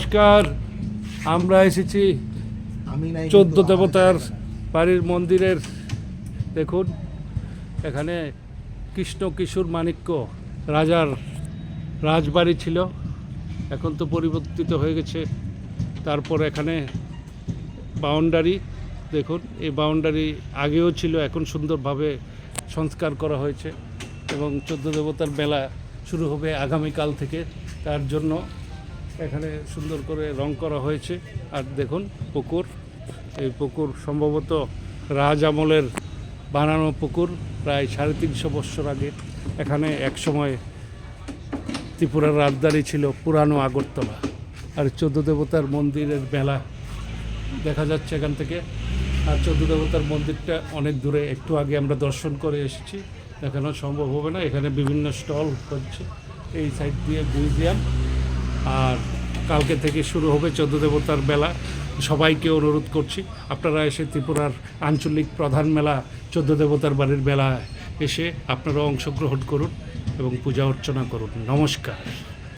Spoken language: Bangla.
নমস্কার। আমরা এসেছি 14 দেবতার বাড়ির মন্দিরের। দেখুন এখানে কৃষ্ণ কিশোর মাণিক্য রাজার রাজবাড়ি ছিল, এখন তো পরিবর্তিত হয়ে গেছে। তারপর এখানে বাউন্ডারি দেখুন, এই বাউন্ডারি আগেও ছিল, এখন সুন্দরভাবে সংস্কার করা হয়েছে এবং 14 দেবতার মেলা শুরু হবে আগামীকাল থেকে। তার জন্য এখানে সুন্দর করে রং করা হয়েছে। আর দেখুন পুকুর, এই পুকুর সম্ভবত রাজ আমলের বানানো পুকুর, প্রায় 350 বছর আগে। এখানে একসময় ত্রিপুরার রাজধানী ছিল পুরানো আগরতলা। আর 14 দেবতার মন্দিরের মেলা দেখা যাচ্ছে এখান থেকে। আর 14 দেবতার মন্দিরটা অনেক দূরে, একটু আগে আমরা দর্শন করে এসেছি, দেখানো সম্ভব হবে না। এখানে বিভিন্ন স্টল হচ্ছে, এই সাইড দিয়ে মিউজিয়াম। আর কালকে থেকে শুরু হবে 14 দেবতার মেলা। সবাইকে অনুরোধ করছি আপনারা এসে ত্রিপুরার আঞ্চলিক প্রধান মেলা 14 দেবতার বাড়ির মেলা এসে আপনারা অংশগ্রহণ করুন এবং পূজা অর্চনা করুন। নমস্কার।